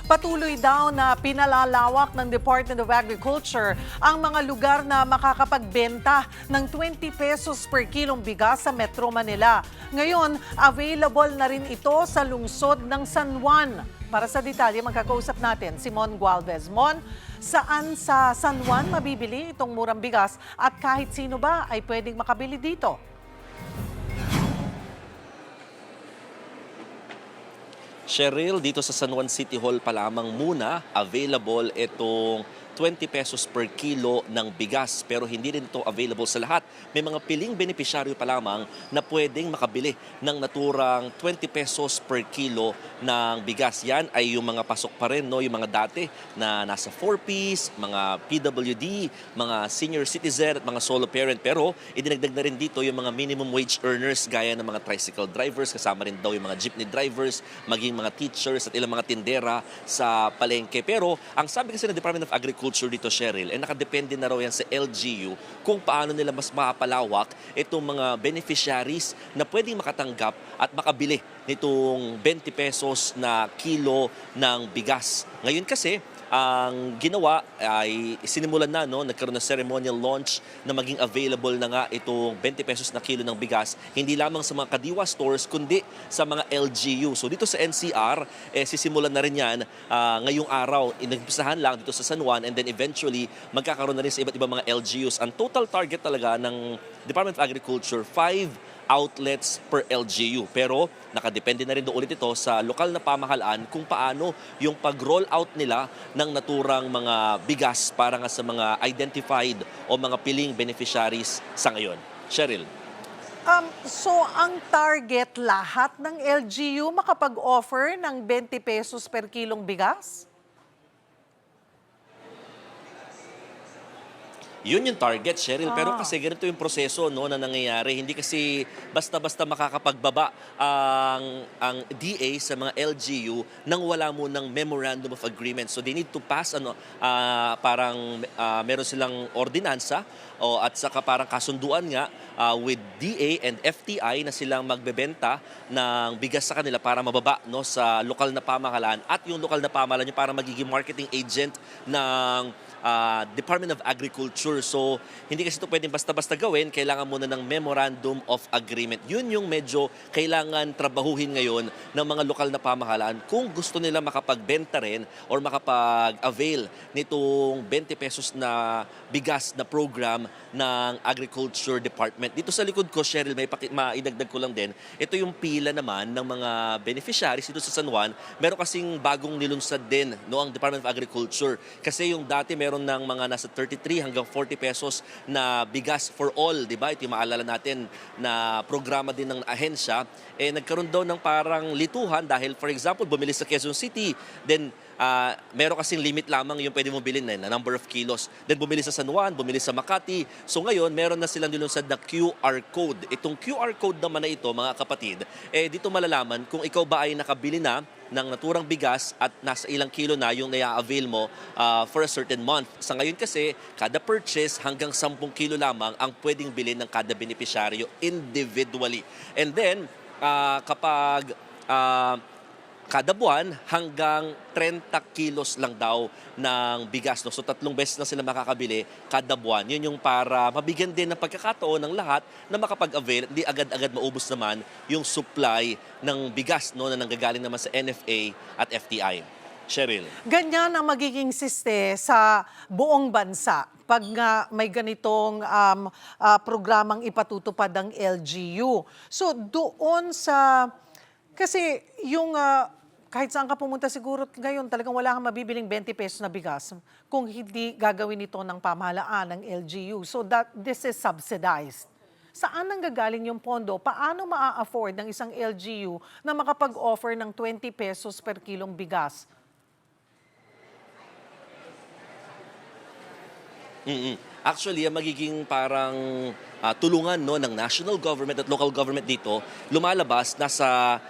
Patuloy daw na pinalalawak ng Department of Agriculture ang mga lugar na makakapagbenta ng 20 pesos per kilong bigas sa Metro Manila. Ngayon, available na rin ito sa lungsod ng San Juan. Para sa detalye, magkakausap natin si Mon Gualvez. Mon, saan sa San Juan mabibili itong murang bigas at kahit sino ba ay pwedeng makabili dito? Cheryl, dito sa San Juan City Hall pa lamang muna available itong 20 pesos per kilo ng bigas, pero hindi rin ito available sa lahat. May mga piling benepisyaryo pa lamang na pwedeng makabili ng naturang 20 pesos per kilo ng bigas. Yan ay yung mga pasok pa rin, no? Yung mga dati na nasa 4-piece, mga PWD, mga senior citizen at mga solo parent. Pero idinagdag na rin dito yung mga minimum wage earners gaya ng mga tricycle drivers, kasama rin daw yung mga jeepney drivers, maging mga teachers at ilang mga tindera sa palengke. Pero ang sabi kasi ng Department of Agriculture dito, Cheryl, nakadepende na raw yan sa LGU kung paano nila mas mapalawak itong mga beneficiaries na pwedeng makatanggap at makabili nitong 20 pesos na kilo ng bigas. Ngayon kasi, ang ginawa ay sinimulan na, no, nagkaroon ng ceremonial launch na maging available na nga itong 20 pesos na kilo ng bigas, hindi lamang sa mga Kadiwa stores kundi sa mga LGU. So dito sa NCR, sisimulan na rin yan ngayong araw. Inagpisahan lang dito sa San Juan and then eventually magkakaroon na rin sa iba't ibang mga LGUs. Ang total target talaga ng Department of Agriculture, 5 outlets per LGU. Pero nakadepende na rin doon ulit ito sa lokal na pamahalaan kung paano yung pag-roll out nila ng naturang mga bigas para nga sa mga identified o mga piling beneficiaries sa ngayon. Cheryl. So ang target lahat ng LGU makapag-offer ng 20 pesos per kilong bigas? Yun yung target, Cheryl. Pero kasi ganito yung proseso, no, na nangyayari. Hindi kasi basta-basta makakapagbaba ang DA sa mga LGU nang wala mo ng Memorandum of Agreement. So they need to pass meron silang ordinansa at saka parang kasunduan nga with DA and FTI na silang magbebenta ng bigas sa kanila para mababa, no, sa lokal na pamahalaan at yung lokal na pamahalaan yung para magiging marketing agent ng Department of Agriculture. So, hindi kasi ito pwedeng basta-basta gawin. Kailangan muna ng Memorandum of Agreement. Yun yung medyo kailangan trabahuhin ngayon ng mga lokal na pamahalaan kung gusto nila makapagbenta rin or makapag-avail nitong 20 pesos na bigas na program ng Agriculture Department. Dito sa likod ko, Cheryl, maidagdag ko lang din, ito yung pila naman ng mga beneficiaries dito sa San Juan. Meron kasing bagong nilunsad din, no, ang Department of Agriculture. Kasi yung dati meron ng mga nasa 33 hanggang 40 pesos na bigas for all, di ba? Ito yung maalala natin na programa din ng ahensya. Nagkaroon daw ng parang lituhan dahil, for example, bumili sa Quezon City, then meron kasing limit lamang yung pwede mo bilhin na number of kilos. Then bumili sa San Juan, bumili sa Makati. So ngayon, meron na silang nilunsad na QR code. Itong QR code naman na ito, mga kapatid, dito malalaman kung ikaw ba ay nakabili na ng naturang bigas at nasa ilang kilo na yung nai-avail mo for a certain month. Sa ngayon kasi, kada purchase hanggang 10 kilo lamang ang pwedeng bilhin ng kada beneficiaryo individually. And then, kapag kada buwan hanggang 30 kilos lang daw ng bigas. No? So 3 beses na sila makakabili kada buwan. Yun yung para mabigyan din ng pagkakataon ng lahat na makapag-avail. Hindi agad-agad maubos naman yung supply ng bigas, no, na nanggagaling naman sa NFA at FTI. Cheryl. Ganyan ang magiging siste sa buong bansa pag may ganitong programang ipatutupad ng LGU. So doon sa... Kasi yung... kahit saan ka pumunta siguro ngayon, talagang wala kang mabibiling 20 pesos na bigas kung hindi gagawin ito ng pamahalaan ng LGU. So this is subsidized. Saan nanggagaling yung pondo? Paano maa-afford ng isang LGU na makapag-offer ng 20 pesos per kilong bigas? Actually, magiging parang tulungan, no, ng national government at local government dito, lumalabas nasa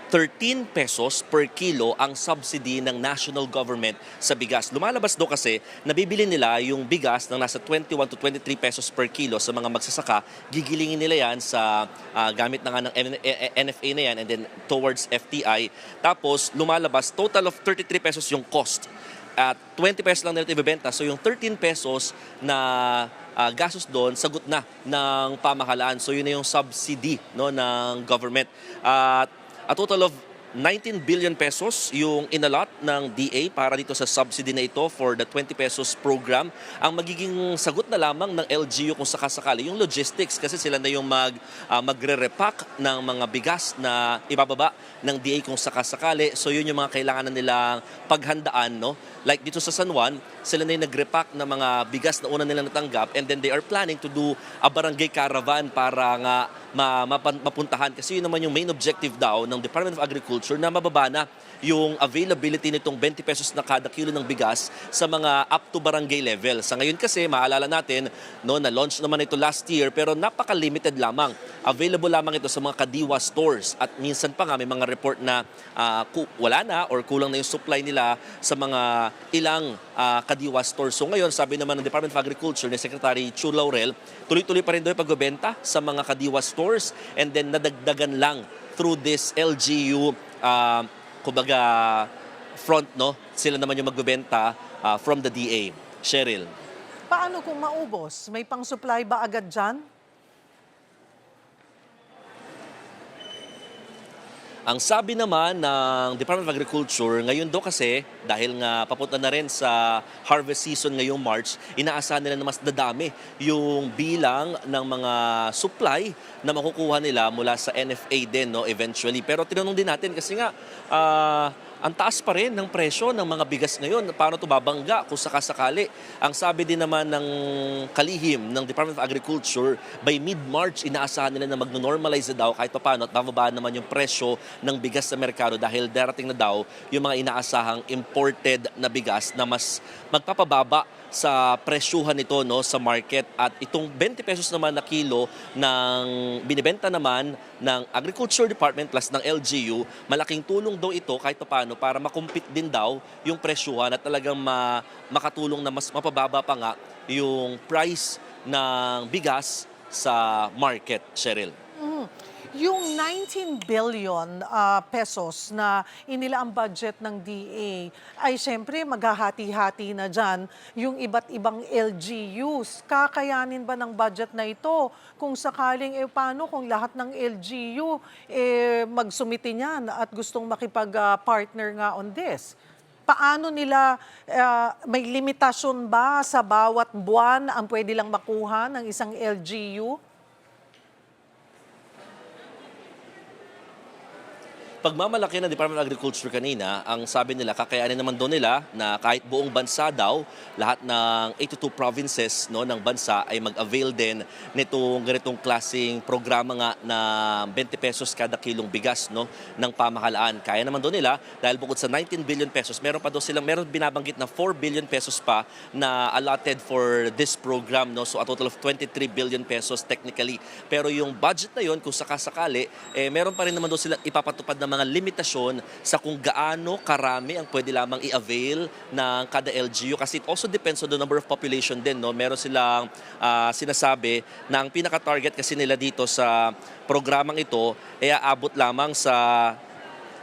13 pesos per kilo ang subsidy ng national government sa bigas. Lumalabas do kasi nabibili nila yung bigas ng nasa 21 to 23 pesos per kilo sa mga magsasaka. Gigilingin nila yan sa gamit na nga ng NFA na yan and then towards FTI. Tapos lumalabas total of 33 pesos yung cost. At 20 pesos lang nila ibebenta. So yung 13 pesos na gastos doon, sagot na ng pamahalaan. So yun na yung subsidy, no, ng government. At a total of 19 billion pesos yung inalot ng DA para dito sa subsidy na ito for the 20 pesos program. Ang magiging sagot na lamang ng LGU kung sakasakali yung logistics kasi sila na yung magre-repack ng mga bigas na ibababa ng DA kung sakasakali. So yun yung mga kailangan na nilang paghandaan, no? Like dito sa San Juan, sila na yung nag-repack ng mga bigas na una nilang natanggap and then they are planning to do a barangay caravan para nga mapuntahan. Kasi yun naman yung main objective daw ng Department of Agriculture na mababa na yung availability nitong 20 pesos na kada kilo ng bigas sa mga up to barangay level. Sa ngayon kasi, maalala natin, no, na-launch naman ito last year pero napaka-limited lamang. Available lamang ito sa mga kadiwa stores at minsan pa nga may mga report na wala na or kulang na yung supply nila sa mga ilang kadiwa stores. So ngayon, sabi naman ng Department of Agriculture ni Secretary Chu Laurel, tuloy-tuloy pa rin daw yung pagbebenta sa mga kadiwa stores and then nadagdagan lang through this LGU kumbaga front, no? Sila naman yung magbebenta from the DA. Cheryl. Paano kung maubos? May pang-supply ba agad dyan? Ang sabi naman ng Department of Agriculture, ngayon daw kasi, dahil nga papunta na rin sa harvest season ngayong March, inaasahan nila na mas dadami yung bilang ng mga supply na makukuha nila mula sa NFA din, no, eventually. Pero tinanong din natin kasi nga, ang taas pa rin ng presyo ng mga bigas ngayon. Paano ito babangga kung sakasakali? Ang sabi din naman ng kalihim ng Department of Agriculture, by mid-March, inaasahan nila na mag-normalize na daw kahit paano at bababa naman yung presyo ng bigas sa merkado dahil darating na daw yung mga inaasahang imported na bigas na mas magpapababa sa presyuhan nito, no, sa market. At itong 20 pesos naman na kilo ng binibenta naman ng Agriculture Department plus ng LGU, malaking tulong daw ito kahit paano para makumpit din daw yung presyuhan at talagang makatulong na mas mapababa pa nga yung price ng bigas sa market, Cheryl. Yung 19 billion pesos na inila ang budget ng DA ay siyempre maghahati-hati na dyan yung iba't ibang LGUs. Kakayanin ba ng budget na ito? Kung sakaling, paano kung lahat ng LGU magsumiti niyan at gustong makipag-partner nga on this? Paano nila, may limitasyon ba sa bawat buwan ang pwede lang makuha ng isang LGU? Pagmamalaki ng Department of Agriculture kanina, ang sabi nila, kakayanin naman doon nila na kahit buong bansa daw, lahat ng 82 provinces, no, ng bansa ay mag-avail din nitong ganitong klaseng programa nga na 20 pesos kada kilong bigas, no, ng pamahalaan. Kaya naman doon nila dahil bukod sa 19 billion pesos, meron pa daw silang binabanggit na 4 billion pesos pa na allotted for this program, no. So a total of 23 billion pesos technically. Pero yung budget na yon kung sakasakali, meron pa rin naman daw silang ipapatupad na mga limitasyon sa kung gaano karami ang pwede lamang i-avail ng kada LGU kasi it also depends on the number of population din, no. Meron silang sinasabi na ang pinaka-target kasi nila dito sa programang ito ay aabot lamang sa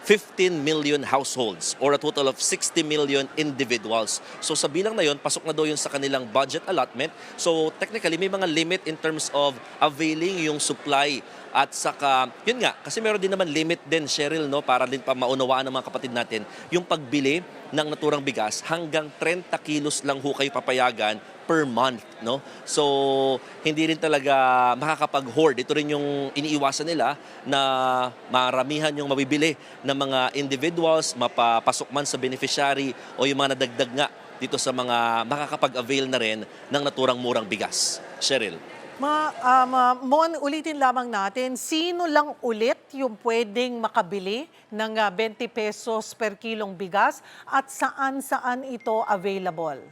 15 million households or a total of 60 million individuals. So sa bilang na yon, pasok na daw yun sa kanilang budget allotment. So technically, may mga limit in terms of availing yung supply. At saka, yun nga, kasi meron din naman limit din, Cheryl, no, para din pa maunawaan ng mga kapatid natin, yung pagbili ng naturang bigas, hanggang 30 kilos lang ho kayo papayagan per month, no? So, hindi rin talaga makakapag-hoard. Ito rin yung iniiwasan nila na maramihan yung mabibili ng mga individuals, mapapasok man sa beneficiary o yung mga nadagdag nga dito sa mga makakapag-avail na rin ng naturang murang bigas. Cheryl. Mon, ulitin lamang natin, sino lang ulit yung pwedeng makabili ng 20 pesos per kilong bigas at saan-saan ito available?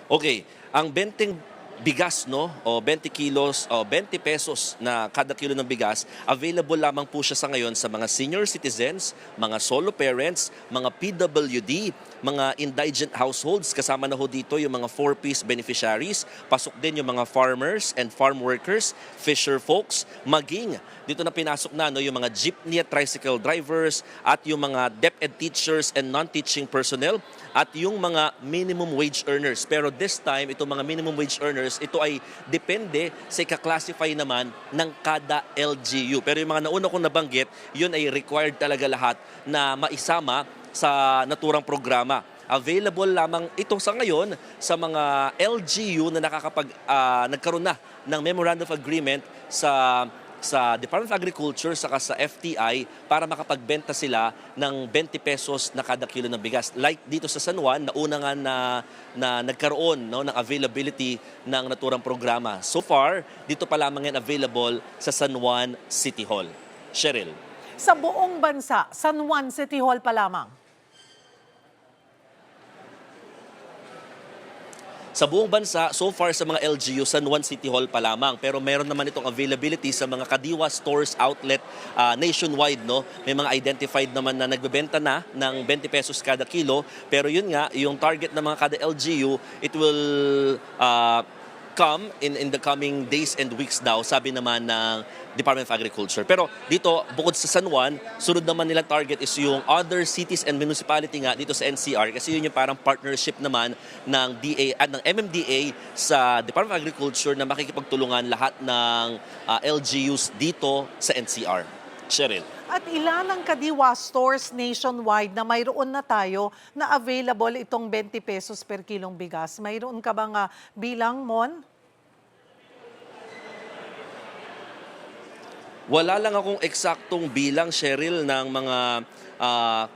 Okay, ang 20 bigas, no? O 20 kilos o 20 pesos na kada kilo ng bigas, available lamang po siya sa ngayon sa mga senior citizens, mga solo parents, mga PWD, mga indigent households. Kasama na ho dito yung mga 4-piece beneficiaries. Pasok din yung mga farmers and farm workers, fisher folks, maging dito na pinasok na, no, yung mga jeepney at tricycle drivers at yung mga DepEd teachers and non-teaching personnel at yung mga minimum wage earners. Pero this time, itong mga minimum wage earners, ito ay depende sa ika-classify naman ng kada LGU. Pero yung mga nauna kong nabanggit, yun ay required talaga lahat na maisama sa naturang programa. Available lamang ito sa ngayon sa mga LGU na nagkaroon na ng Memorandum of Agreement sa Department of Agriculture saka sa FTI para makapagbenta sila ng 20 pesos na kada kilo ng bigas. Like dito sa San Juan, nauna nga na nagkaroon, no, ng availability ng naturang programa. So far, dito pa lamang yan available sa San Juan City Hall. Cheryl. Sa buong bansa, San Juan City Hall pa lamang. Sa buong bansa, so far sa mga LGU, San Juan City Hall pa lamang. Pero meron naman itong availability sa mga Kadiwa stores, outlet nationwide. No? May mga identified naman na nagbebenta na ng 20 pesos kada kilo. Pero yun nga, yung target ng mga kada LGU, it will come in the coming days and weeks daw, sabi naman ng Department of Agriculture. Pero dito, bukod sa San Juan, sunod naman nilang target is yung other cities and municipality nga dito sa NCR kasi yun yung parang partnership naman ng DA at ng MMDA sa Department of Agriculture na makikipagtulungan lahat ng LGUs dito sa NCR. Cheryl. At ilan ang Kadiwa stores nationwide na mayroon na tayo na available itong 20 pesos per kilong bigas? Mayroon ka bang bilang, Mon? Wala lang akong eksaktong bilang, Cheryl, ng mga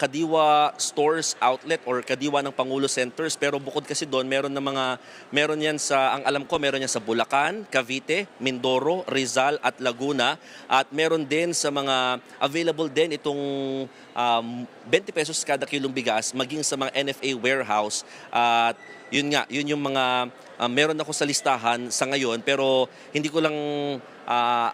Kadiwa stores, outlet or Kadiwa ng Pangulo Centers. Pero bukod kasi doon, meron yan sa, ang alam ko, meron yan sa Bulacan, Cavite, Mindoro, Rizal at Laguna. At meron din sa mga available din itong 20 pesos kada kilong bigas maging sa mga NFA warehouse. At yun nga, yun yung mga meron ako sa listahan sa ngayon pero hindi ko lang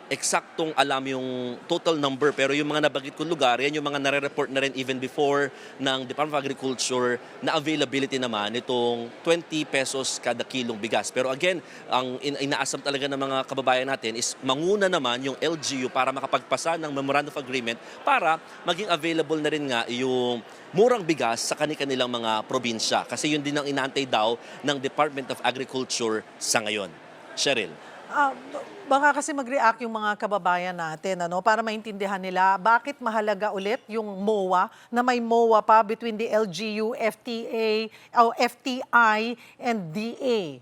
eksaktong alam yung total number pero yung mga nabanggit kong lugar, yan yung mga nare-report na rin even before ng Department of Agriculture na availability naman itong 20 pesos kada kilong bigas. Pero again, ang inaasam talaga ng mga kababayan natin is manguna naman yung LGU para makapagpasa ng Memorandum of Agreement para maging available na rin nga yung murang bigas sa kanilang mga probinsya. Kasi yun din ang inaantay daw ng Department of Agriculture sa ngayon. Cheryl. Baka kasi mag-react yung mga kababayan natin para maintindihan nila bakit mahalaga ulit yung MOA na may MOA pa between the LGU, FTA, o FTI and DA.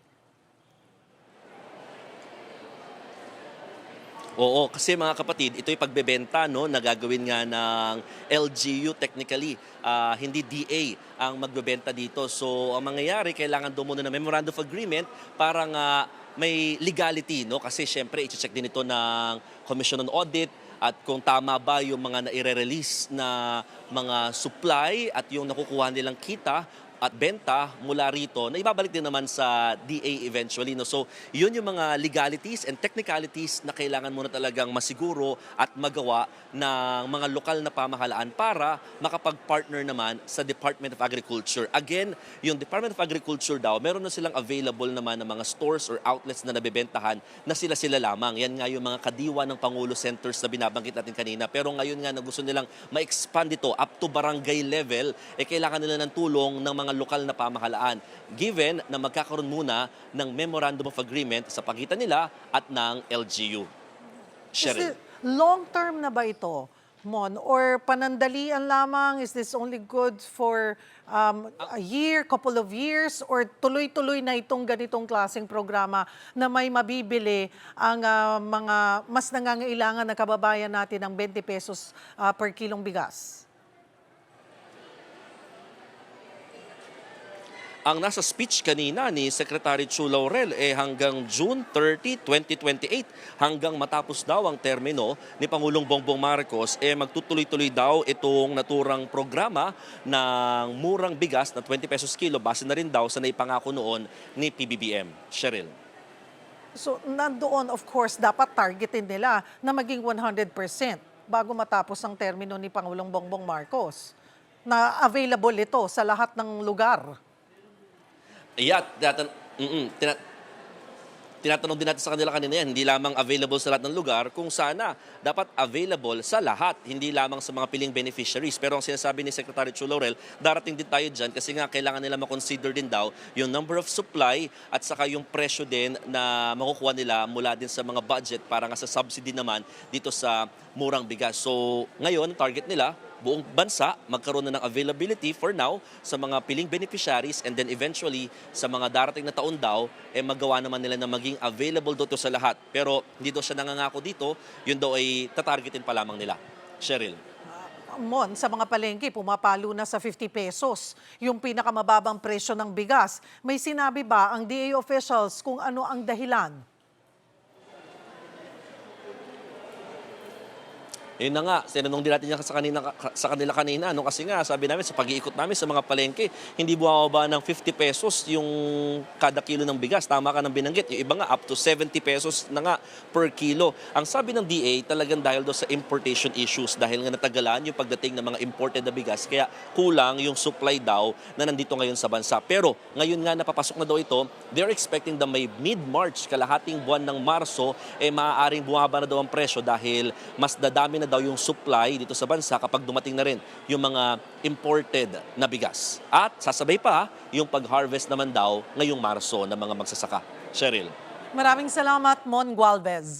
Oo, kasi mga kapatid, ito yung pagbebenta na gagawin nga ng LGU technically. Hindi DA ang magbebenta dito. So, ang mangyayari, kailangan doon muna ng Memorandum of Agreement para nga may legality, kasi syempre i-check din ito ng Commission on Audit at kung tama ba yung mga na-release na mga supply at yung nakukuha nilang kita at benta mula rito na ibabalik din naman sa DA eventually. So, yun yung mga legalities and technicalities na kailangan muna talagang masiguro at magawa ng mga lokal na pamahalaan para makapag-partner naman sa Department of Agriculture. Again, yung Department of Agriculture daw, meron na silang available naman ng mga stores or outlets na nabebentahan na sila-sila lamang. Yan nga yung mga Kadiwa ng Pangulo Centers na binabanggit natin kanina. Pero ngayon nga na gusto nilang ma-expand ito up to barangay level, kailangan nila ng tulong ng mga lokal na pamahalaan given na magkakaroon muna ng Memorandum of Agreement sa pagitan nila at ng LGU. Cheryl. Long term na ba ito, Mon? Or panandalian lamang? Is this only good for a year, couple of years? Or tuloy-tuloy na itong ganitong klaseng programa na may mabibili ang mga mas nangangailangan na kababayan natin ng 20 pesos per kilong bigas? Ang nasa speech kanina ni Secretary Chu Laurel hanggang June 30, 2028 hanggang matapos daw ang termino ni Pangulong Bongbong Marcos magtutuloy-tuloy daw itong naturang programa ng murang bigas na 20 pesos kilo base na rin daw sa naipangako noon ni PBBM. Cheryl. So nandoon, of course, dapat targetin nila na maging 100% bago matapos ang termino ni Pangulong Bongbong Marcos na available ito sa lahat ng lugar. Yeah, tinatanong din natin sa kanila kanina yan, hindi lamang available sa lahat ng lugar, kung sana dapat available sa lahat, hindi lamang sa mga piling beneficiaries. Pero ang sinasabi ni Secretary Chu Laurel, darating din tayo dyan kasi nga kailangan nila makonsider din daw yung number of supply at saka yung presyo din na makukuha nila mula din sa mga budget para nga sa subsidy naman dito sa murang bigas. So ngayon, target nila, buong bansa magkaroon na ng availability for now sa mga piling beneficiaries and then eventually sa mga darating na taon daw, magawa naman nila na maging available dito sa lahat. Pero hindi daw siya nangangako dito, yun daw ay tatargetin pa lamang nila. Cheryl. Mon, sa mga palengke, pumapalo na sa 50 pesos yung pinakamababang presyo ng bigas. May sinabi ba ang DA officials kung ano ang dahilan? Yun na nga, sinanong din natin yan sa kanila kanina. No? Kasi nga, sabi namin, sa pag-iikot namin sa mga palengke, hindi bumababa ng 50 pesos yung kada kilo ng bigas. Tama ka ng binanggit. Yung iba nga, up to 70 pesos na nga per kilo. Ang sabi ng DA, talagang dahil doon sa importation issues, dahil nga natagalan yung pagdating ng mga imported na bigas, kaya kulang yung supply daw na nandito ngayon sa bansa. Pero ngayon nga napapasok na daw ito, they're expecting na may mid-March, kalahating buwan ng Marso, maaaring bumaba na daw ang presyo dahil mas dadami na daw yung supply dito sa bansa kapag dumating na rin yung mga imported na bigas. At sasabay pa yung pag-harvest naman daw ngayong Marso ng mga magsasaka. Cheryl. Maraming salamat, Mon Gualvez.